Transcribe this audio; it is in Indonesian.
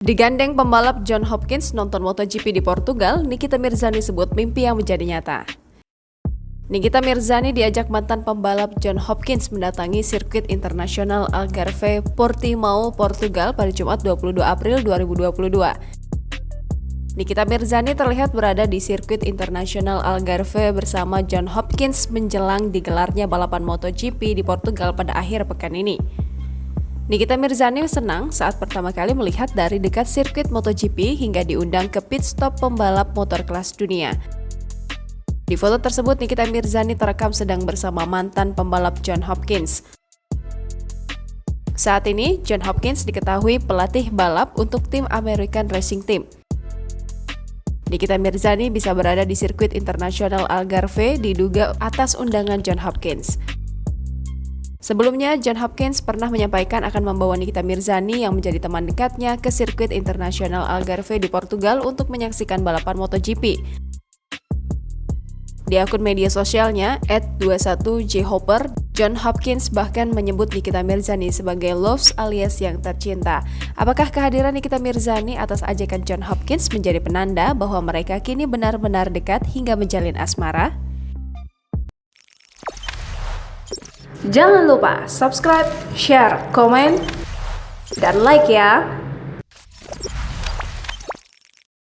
Digandeng pembalap John Hopkins nonton MotoGP di Portugal, Nikita Mirzani sebut mimpi yang menjadi nyata. Nikita Mirzani diajak mantan pembalap John Hopkins mendatangi sirkuit internasional Algarve, Portimao, Portugal pada Jumat 22 April 2022. Nikita Mirzani terlihat berada di sirkuit internasional Algarve bersama John Hopkins menjelang digelarnya balapan MotoGP di Portugal pada akhir pekan ini. Nikita Mirzani senang saat pertama kali melihat dari dekat sirkuit MotoGP hingga diundang ke pit stop pembalap motor kelas dunia. Di foto tersebut, Nikita Mirzani terekam sedang bersama mantan pembalap John Hopkins. Saat ini, John Hopkins diketahui pelatih balap untuk tim American Racing Team. Nikita Mirzani bisa berada di sirkuit internasional Algarve diduga atas undangan John Hopkins. Sebelumnya, John Hopkins pernah menyampaikan akan membawa Nikita Mirzani yang menjadi teman dekatnya ke sirkuit internasional Algarve di Portugal untuk menyaksikan balapan MotoGP. Di akun media sosialnya, @21jhopper, John Hopkins bahkan menyebut Nikita Mirzani sebagai loves alias yang tercinta. Apakah kehadiran Nikita Mirzani atas ajakan John Hopkins menjadi penanda bahwa mereka kini benar-benar dekat hingga menjalin asmara? Jangan lupa subscribe, share, komen, dan like ya!